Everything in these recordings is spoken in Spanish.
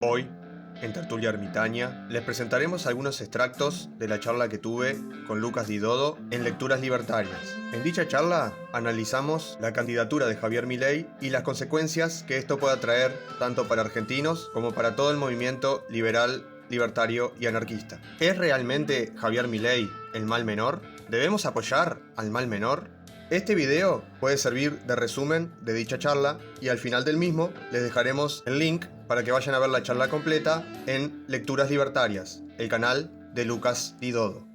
Hoy, en Tertulia Ermitaña, les presentaremos algunos extractos de la charla que tuve con Lucas Di Dodo en Lecturas Libertarias. En dicha charla analizamos la candidatura de Javier Milei y las consecuencias que esto pueda traer tanto para argentinos como para todo el movimiento liberal, libertario y anarquista. ¿Es realmente Javier Milei el mal menor? ¿Debemos apoyar al mal menor? Este video puede servir de resumen de dicha charla y al final del mismo les dejaremos el link para que vayan a ver la charla completa en Lecturas Libertarias, el canal de Lucas Di Dodo.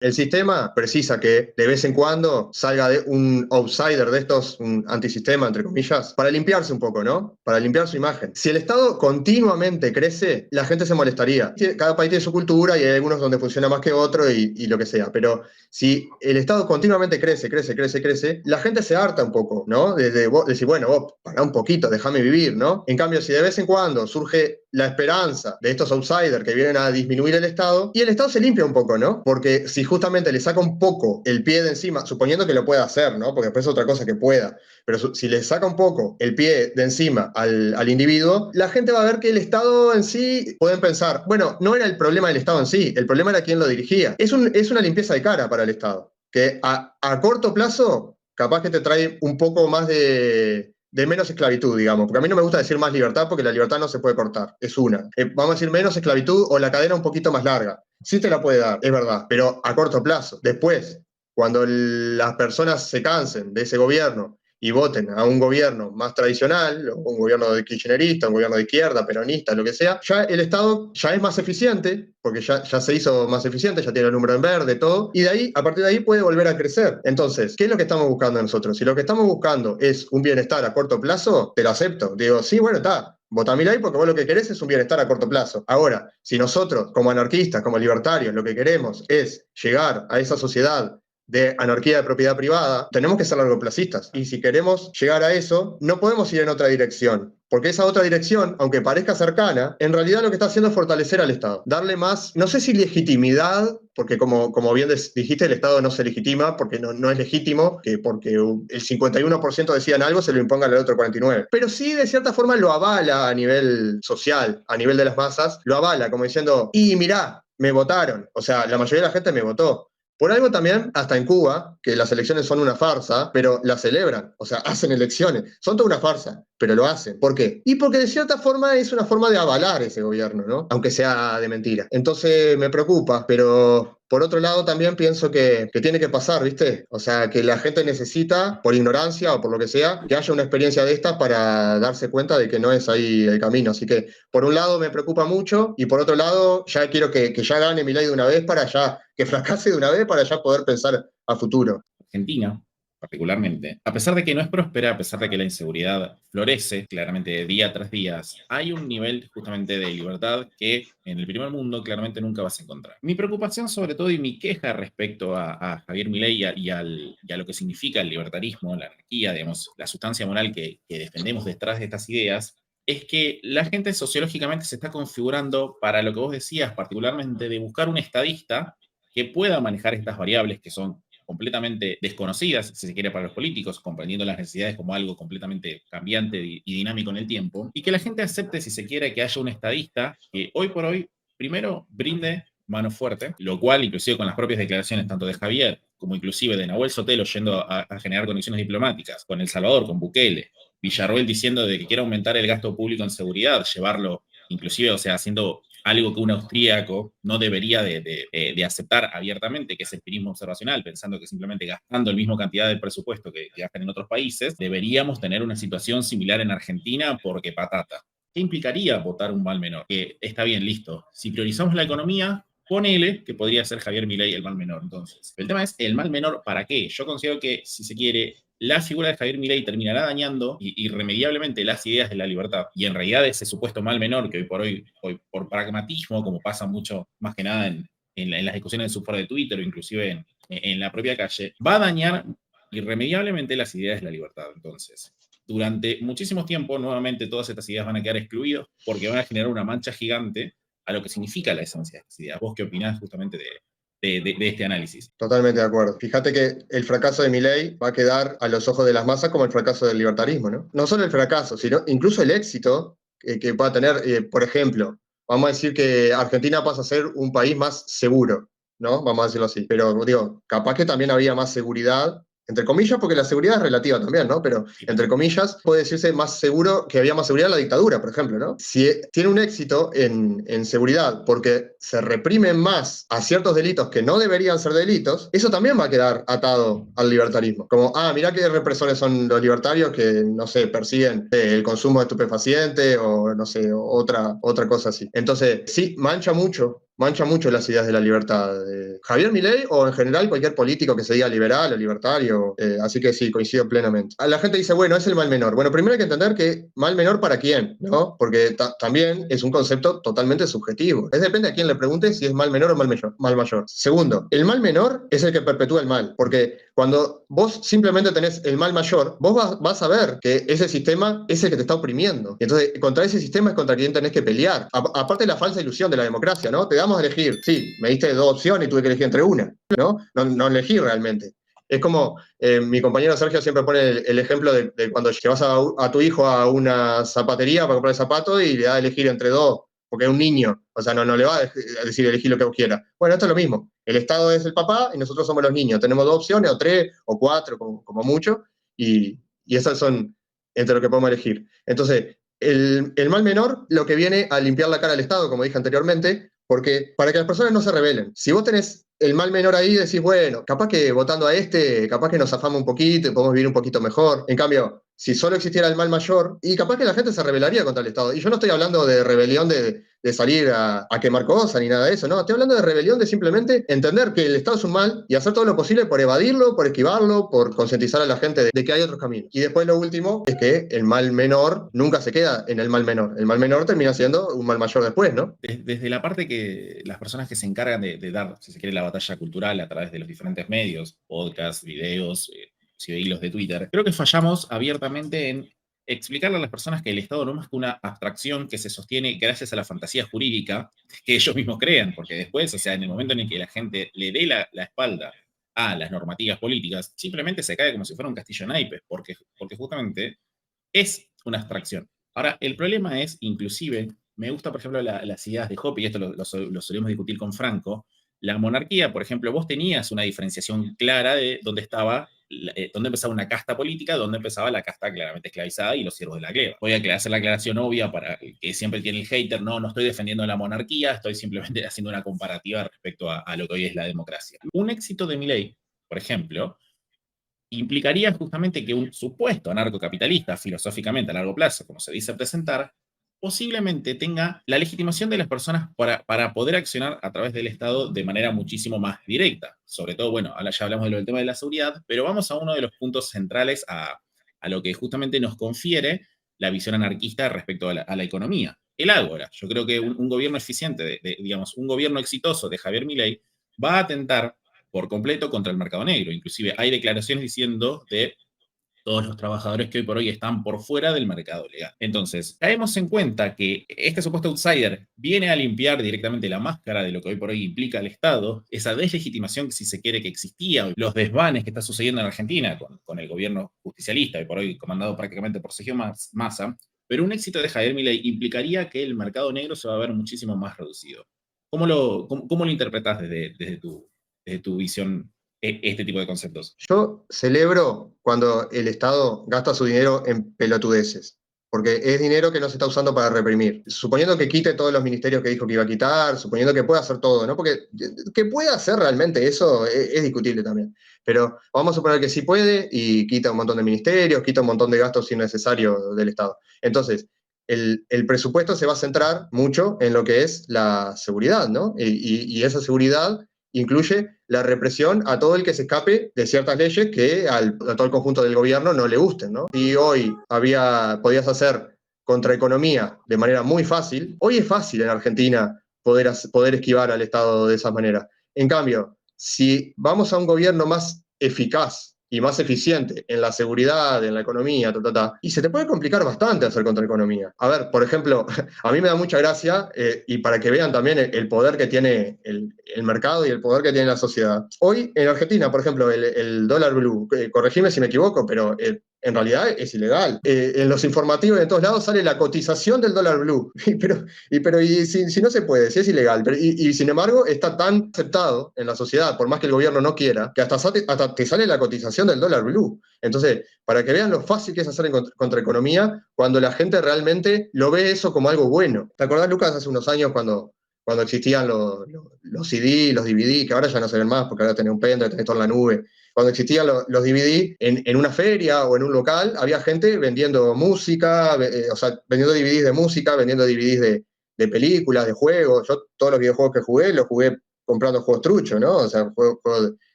El sistema precisa que de vez en cuando salga de un outsider de estos, un antisistema, entre comillas, para limpiarse un poco, ¿no? Para limpiar su imagen. Si el Estado continuamente crece, la gente se molestaría. Cada país tiene su cultura y hay algunos donde funciona más que otro y lo que sea. Pero si el Estado continuamente crece, la gente se harta un poco, ¿no? De decir, bueno, vos, pará un poquito, déjame vivir, ¿no? En cambio, si de vez en cuando surge la esperanza de estos outsiders que vienen a disminuir el Estado, y el Estado se limpia un poco, ¿no? Porque si justamente le saca un poco el pie de encima, suponiendo que lo pueda hacer, ¿no? Porque después es otra cosa que pueda, pero si le saca un poco el pie de encima al individuo, la gente va a ver que el Estado en sí, pueden pensar, bueno, no era el problema del Estado en sí, el problema era quién lo dirigía. Es una limpieza de cara para el Estado, que a corto plazo capaz que te trae un poco más de menos esclavitud, digamos, porque a mí no me gusta decir más libertad porque la libertad no se puede cortar, es una. Vamos a decir menos esclavitud o la cadena un poquito más larga. Sí te la puede dar, es verdad, pero a corto plazo. Después, cuando las personas se cansen de ese gobierno y voten a un gobierno más tradicional, o un gobierno de kirchnerista, un gobierno de izquierda, peronista, lo que sea, ya el Estado ya es más eficiente, porque ya se hizo más eficiente, ya tiene el número en verde, todo, y de ahí, a partir de ahí puede volver a crecer. Entonces, ¿qué es lo que estamos buscando nosotros? Si lo que estamos buscando es un bienestar a corto plazo, te lo acepto. Digo, sí, bueno, está, vota Milei porque vos lo que querés es un bienestar a corto plazo. Ahora, si nosotros, como anarquistas, como libertarios, lo que queremos es llegar a esa sociedad de anarquía de propiedad privada, tenemos que ser largoplacistas. Y si queremos llegar a eso, no podemos ir en otra dirección. Porque esa otra dirección, aunque parezca cercana, en realidad lo que está haciendo es fortalecer al Estado. Darle más, no sé si legitimidad, porque como bien dijiste, el Estado no se legitima, porque no es legítimo, que porque el 51% decían algo, se lo impongan al otro 49%. Pero sí, de cierta forma, lo avala a nivel social, a nivel de las masas, lo avala, como diciendo, y mirá, me votaron. O sea, la mayoría de la gente me votó. Por algo también, hasta en Cuba, que las elecciones son una farsa, pero las celebran, o sea, hacen elecciones. Son toda una farsa, pero lo hacen. ¿Por qué? Y porque de cierta forma es una forma de avalar ese gobierno, ¿no? Aunque sea de mentira. Entonces me preocupa, pero por otro lado también pienso que tiene que pasar, ¿viste? O sea, que la gente necesita, por ignorancia o por lo que sea, que haya una experiencia de estas para darse cuenta de que no es ahí el camino. Así que, por un lado me preocupa mucho y por otro lado ya quiero que ya gane Milei de una vez para ya, que fracase de una vez para ya poder pensar a futuro. Argentina, particularmente, a pesar de que no es próspera, a pesar de que la inseguridad florece claramente día tras día, hay un nivel justamente de libertad que en el primer mundo claramente nunca vas a encontrar. Mi preocupación sobre todo y mi queja respecto a Javier Milei y a lo que significa el libertarismo, la anarquía, digamos, la sustancia moral que defendemos detrás de estas ideas, es que la gente sociológicamente se está configurando para lo que vos decías, particularmente de buscar un estadista que pueda manejar estas variables que son completamente desconocidas, si se quiere, para los políticos, comprendiendo las necesidades como algo completamente cambiante y dinámico en el tiempo, y que la gente acepte, si se quiere, que haya un estadista que hoy por hoy, primero, brinde mano fuerte, lo cual, inclusive con las propias declaraciones tanto de Javier como inclusive de Nahuel Sotelo yendo a generar conexiones diplomáticas con El Salvador, con Bukele, Villarroel diciendo de que quiere aumentar el gasto público en seguridad, llevarlo, inclusive, o sea, haciendo algo que un austríaco no debería de aceptar abiertamente, que es el pirismo observacional, pensando que simplemente gastando el mismo cantidad de presupuesto que gastan en otros países, deberíamos tener una situación similar en Argentina porque patata. ¿Qué implicaría votar un mal menor? Que está bien, listo. Si priorizamos la economía, ponele que podría ser Javier Milei el mal menor. Entonces, el tema es el mal menor, ¿para qué? Yo considero que, si se quiere, la figura de Javier Milei terminará dañando irremediablemente las ideas de la libertad. Y en realidad ese supuesto mal menor que hoy por pragmatismo, como pasa mucho más que nada en las discusiones de su foro de Twitter o inclusive en la propia calle, va a dañar irremediablemente las ideas de la libertad. Entonces, durante muchísimo tiempo, nuevamente todas estas ideas van a quedar excluidas porque van a generar una mancha gigante a lo que significa la esencia de estas ideas. ¿Vos qué opinás justamente de este análisis? Totalmente de acuerdo. Fíjate que el fracaso de Milei va a quedar a los ojos de las masas como el fracaso del libertarismo, ¿no? No solo el fracaso, sino incluso el éxito que pueda tener, por ejemplo, vamos a decir que Argentina pasa a ser un país más seguro, ¿no? Vamos a decirlo así. Pero digo, capaz que también había más seguridad, entre comillas, porque la seguridad es relativa también, ¿no? Pero entre comillas, puede decirse más seguro, que había más seguridad en la dictadura, por ejemplo, ¿no? Si tiene un éxito en seguridad porque se reprimen más a ciertos delitos que no deberían ser delitos, eso también va a quedar atado al libertarismo. Como, mirá qué represores son los libertarios que, no sé, persiguen el consumo de estupefacientes o, no sé, otra cosa así. Entonces, sí, mancha mucho las ideas de la libertad. Javier Milei o en general cualquier político que se diga liberal o libertario. Así que sí, coincido plenamente. La gente dice, bueno, es el mal menor. Bueno, primero hay que entender que mal menor para quién, ¿no? Porque también es un concepto totalmente subjetivo. Depende a quién le pregunte si es mal menor o mal mayor. Segundo, el mal menor es el que perpetúa el mal. Porque cuando vos simplemente tenés el mal mayor, vos vas a ver que ese sistema es el que te está oprimiendo. Y entonces, contra ese sistema es contra quien tenés que pelear. Aparte de la falsa ilusión de la democracia, ¿no? Te damos a elegir. Sí, me diste dos opciones y tuve que elegir entre una, ¿no? No elegí realmente. Es como, mi compañero Sergio siempre pone el ejemplo de cuando llevas a tu hijo a una zapatería para comprar zapatos y le da a elegir entre dos, porque es un niño. O sea, no le va a decir elegir lo que vos quieras. Bueno, esto es lo mismo. El Estado es el papá y nosotros somos los niños. Tenemos dos opciones, o tres, o cuatro, como mucho, y esas son entre lo que podemos elegir. Entonces, el mal menor lo que viene a limpiar la cara al Estado, como dije anteriormente, porque para que las personas no se rebelen. Si vos tenés el mal menor ahí, decís, bueno, capaz que votando a capaz que nos zafamos un poquito y podemos vivir un poquito mejor. En cambio, si solo existiera el mal mayor, y capaz que la gente se rebelaría contra el Estado. Y yo no estoy hablando de rebelión de salir a quemar cosas ni nada de eso, no. Estoy hablando de rebelión de simplemente entender que el Estado es un mal y hacer todo lo posible por evadirlo, por esquivarlo, por concientizar a la gente de que hay otros caminos. Y después lo último es que el mal menor nunca se queda en el mal menor. El mal menor termina siendo un mal mayor después, ¿no? Desde la parte que las personas que se encargan de dar, si se quiere, la batalla cultural a través de los diferentes medios, podcasts, videos, hilos de Twitter, creo que fallamos abiertamente en explicarle a las personas que el Estado no es más que una abstracción que se sostiene gracias a la fantasía jurídica que ellos mismos crean, porque después, o sea, en el momento en el que la gente le dé la espalda a las normativas políticas, simplemente se cae como si fuera un castillo de naipes, porque justamente es una abstracción. Ahora, el problema es, inclusive, me gusta, por ejemplo, las ideas de Hoppe, y esto lo solemos discutir con Franco, la monarquía, por ejemplo, vos tenías una diferenciación clara de dónde estaba, dónde empezaba una casta política, dónde empezaba la casta claramente esclavizada y los siervos de la gleba. Voy a hacer la aclaración obvia para que siempre tiene el hater, no estoy defendiendo la monarquía, estoy simplemente haciendo una comparativa respecto a lo que hoy es la democracia. Un éxito de Milei, por ejemplo, implicaría justamente que un supuesto anarcocapitalista, filosóficamente a largo plazo, como se dice presentar, posiblemente tenga la legitimación de las personas para poder accionar a través del Estado de manera muchísimo más directa. Sobre todo, bueno, ahora ya hablamos del tema de la seguridad, pero vamos a uno de los puntos centrales a lo que justamente nos confiere la visión anarquista respecto a la economía. El ágora. Yo creo que un gobierno eficiente, digamos, un gobierno exitoso de Javier Milei va a atentar por completo contra el mercado negro. Inclusive hay declaraciones diciendo de todos los trabajadores que hoy por hoy están por fuera del mercado legal. Entonces, caemos en cuenta que este supuesto outsider viene a limpiar directamente la máscara de lo que hoy por hoy implica el Estado, esa deslegitimación, si se quiere, que existía, los desvanes que está sucediendo en Argentina con el gobierno justicialista, y por hoy comandado prácticamente por Sergio Massa, pero un éxito de Javier Milei implicaría que el mercado negro se va a ver muchísimo más reducido. ¿Cómo lo interpretas desde tu visión este tipo de conceptos? Yo celebro cuando el Estado gasta su dinero en pelotudeces, porque es dinero que no se está usando para reprimir. Suponiendo que quite todos los ministerios que dijo que iba a quitar, suponiendo que pueda hacer todo, ¿no? Porque que pueda hacer realmente eso es discutible también. Pero vamos a suponer que sí puede y quita un montón de ministerios, quita un montón de gastos innecesarios del Estado. Entonces, el presupuesto se va a centrar mucho en lo que es la seguridad, ¿no? Y esa seguridad incluye la represión a todo el que se escape de ciertas leyes que a todo el conjunto del gobierno no le gusten, ¿no? Si hoy podías hacer contraeconomía de manera muy fácil, hoy es fácil en Argentina poder esquivar al Estado de esa manera. En cambio, si vamos a un gobierno más eficaz y más eficiente en la seguridad, en la economía, y se te puede complicar bastante hacer contraeconomía. A ver, por ejemplo, a mí me da mucha gracia, y para que vean también el poder que tiene el mercado y el poder que tiene la sociedad. Hoy en Argentina, por ejemplo, el dólar blue, corregime si me equivoco, pero en realidad es ilegal. En los informativos de todos lados sale la cotización del dólar blue. Y si no se puede, si es ilegal. Y sin embargo está tan aceptado en la sociedad, por más que el gobierno no quiera, que hasta te sale la cotización del dólar blue. Entonces, para que vean lo fácil que es hacer en contraeconomía, cuando la gente realmente lo ve eso como algo bueno. ¿Te acordás, Lucas, hace unos años cuando existían los CD, los DVD, que ahora ya no se ven más porque ahora tenés un pendrive, tenés todo en la nube? Cuando existían los DVD en una feria o en un local, había gente vendiendo música, o sea, vendiendo DVDs de música, vendiendo DVDs de películas, de juegos. Yo todos los videojuegos que jugué, los jugué comprando juegos truchos, ¿no? O sea, juegos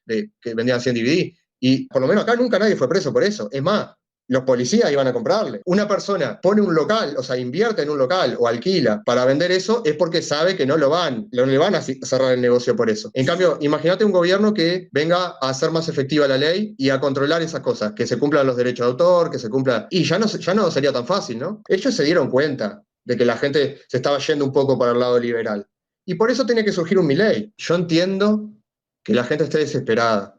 que vendían 100 DVD. Y por lo menos acá nunca nadie fue preso por eso. Es más, los policías iban a comprarle. Una persona pone un local, o sea, invierte en un local o alquila para vender eso, es porque sabe que no le van a cerrar el negocio por eso. En cambio, imagínate un gobierno que venga a hacer más efectiva la ley y a controlar esas cosas, que se cumplan los derechos de autor, que se cumpla. Y ya no sería tan fácil, ¿no? Ellos se dieron cuenta de que la gente se estaba yendo un poco para el lado liberal. Y por eso tiene que surgir un Milei. Yo entiendo que la gente esté desesperada.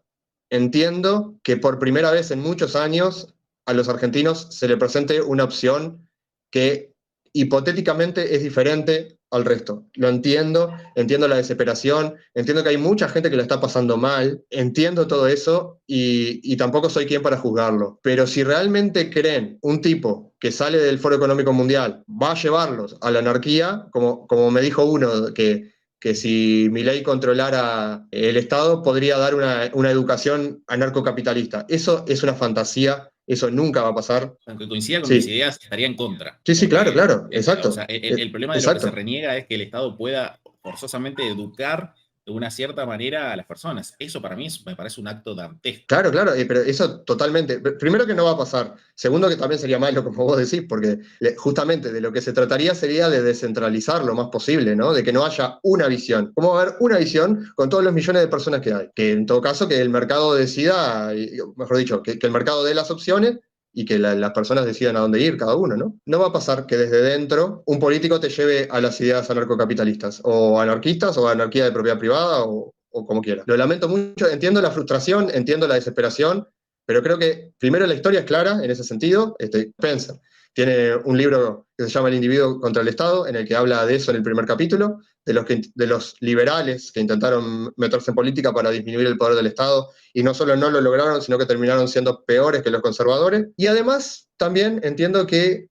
Entiendo que por primera vez en muchos años a los argentinos se le presente una opción que hipotéticamente es diferente al resto. Lo entiendo la desesperación, entiendo que hay mucha gente que la está pasando mal, entiendo todo eso y tampoco soy quien para juzgarlo. Pero si realmente creen un tipo que sale del Foro Económico Mundial va a llevarlos a la anarquía, como me dijo uno, que si Milei controlara el Estado podría dar una educación anarcocapitalista. Eso es una fantasía. Eso nunca va a pasar. Aunque coincida con Sí. mis ideas, estaría en contra. Sí, Porque, claro, exacto. O sea, el problema de lo que se reniega es que el Estado pueda forzosamente educar de una cierta manera a las personas. Eso para mí me parece un acto dantesco. Claro, pero eso totalmente. Primero que no va a pasar. Segundo que también sería malo, como vos decís, porque justamente de lo que se trataría sería de descentralizar lo más posible, ¿no? De que no haya una visión. ¿Cómo va a haber una visión con todos los millones de personas que hay? Que en todo caso que el mercado decida, mejor dicho, que el mercado dé las opciones y que las personas decidan a dónde ir cada uno, ¿no? No va a pasar que desde dentro un político te lleve a las ideas anarcocapitalistas, o anarquistas, o anarquía de propiedad privada, o como quiera. Lo lamento mucho, entiendo la frustración, entiendo la desesperación, pero creo que primero la historia es clara en ese sentido. Spencer tiene un libro que se llama El individuo contra el Estado, en el que habla de eso en el primer capítulo, de los liberales que intentaron meterse en política para disminuir el poder del Estado, y no solo no lo lograron, sino que terminaron siendo peores que los conservadores. Y además también entiendo que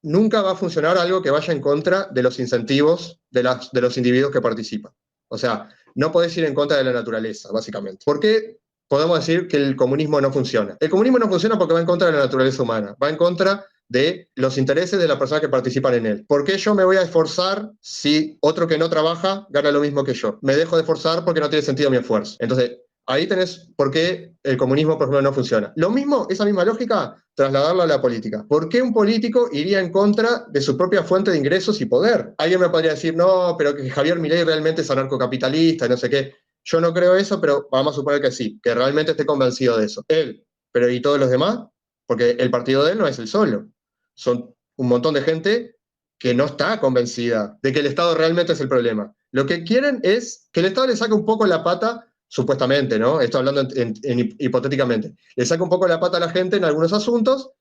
nunca va a funcionar algo que vaya en contra de los incentivos de los individuos que participan. O sea, no podés ir en contra de la naturaleza, básicamente. ¿Por qué podemos decir que el comunismo no funciona? El comunismo no funciona porque va en contra de la naturaleza humana, va en contra de los intereses de las personas que participan en él. ¿Por qué yo me voy a esforzar si otro que no trabaja gana lo mismo que yo? Me dejo de esforzar porque no tiene sentido mi esfuerzo. Entonces, ahí tenés por qué el comunismo, por ejemplo, no funciona. Lo mismo, esa misma lógica, trasladarla a la política. ¿Por qué un político iría en contra de su propia fuente de ingresos y poder? Alguien me podría decir, no, pero que Javier Milei realmente es anarcocapitalista y no sé qué. Yo no creo eso, pero vamos a suponer que sí, que realmente esté convencido de eso. Él, pero ¿y todos los demás? Porque el partido de él no es el solo. Son un montón de gente que no está convencida de que el Estado realmente es el problema. Lo que quieren es que el Estado le saque un poco la pata, supuestamente, ¿no? Estoy hablando hipotéticamente. Le saca un poco la pata a la gente en algunos asuntos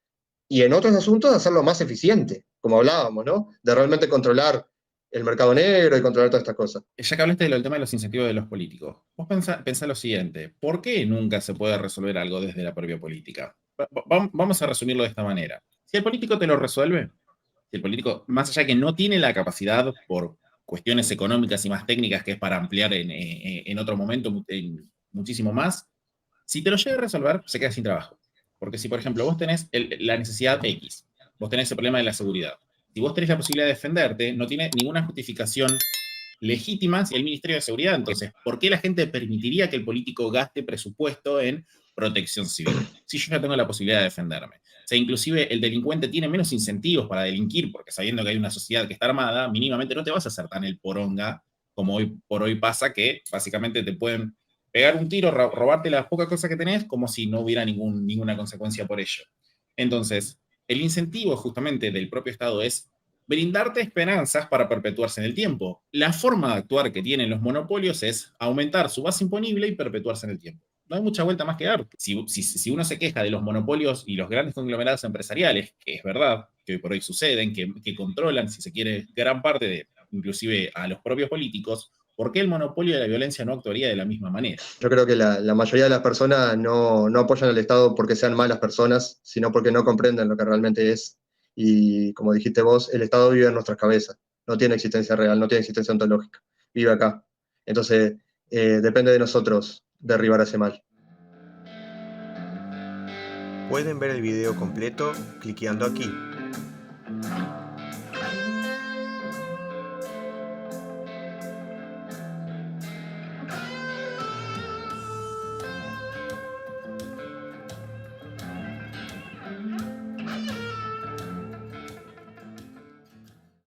y en otros asuntos hacerlo más eficiente, como hablábamos, ¿no? De realmente controlar el mercado negro y controlar todas estas cosas. Ya que hablaste del tema de los incentivos de los políticos, vos pensá lo siguiente, ¿por qué nunca se puede resolver algo desde la propia política? Vamos a resumirlo de esta manera. Si el político te lo resuelve, si el político, más allá de que no tiene la capacidad por cuestiones económicas y más técnicas, que es para ampliar en otro momento muchísimo más, si te lo llega a resolver, se queda sin trabajo. Porque si, por ejemplo, vos tenés la necesidad X, vos tenés el problema de la seguridad, si vos tenés la posibilidad de defenderte, no tiene ninguna justificación legítima si el Ministerio de Seguridad. Entonces, ¿por qué la gente permitiría que el político gaste presupuesto en protección civil si yo ya tengo la posibilidad de defenderme? O sea, inclusive el delincuente tiene menos incentivos para delinquir, porque sabiendo que hay una sociedad que está armada, mínimamente no te vas a hacer tan el poronga como hoy por hoy pasa, que básicamente te pueden pegar un tiro, robarte las pocas cosas que tenés, como si no hubiera ninguna consecuencia por ello. Entonces, el incentivo justamente del propio Estado es brindarte esperanzas para perpetuarse en el tiempo. La forma de actuar que tienen los monopolios es aumentar su base imponible y perpetuarse en el tiempo. no hay mucha vuelta más que dar. Si uno se queja de los monopolios y los grandes conglomerados empresariales, que es verdad, que hoy por hoy suceden, que controlan, si se quiere, gran parte de, inclusive a los propios políticos, ¿por qué el monopolio de la violencia no actuaría de la misma manera? Yo creo que la mayoría de las personas no apoyan al Estado porque sean malas personas, sino porque no comprenden lo que realmente es. Y como dijiste vos, el Estado vive en nuestras cabezas, no tiene existencia real, no tiene existencia ontológica, vive acá. Entonces, depende de nosotros derribar ese mal. Pueden ver el video completo cliqueando aquí.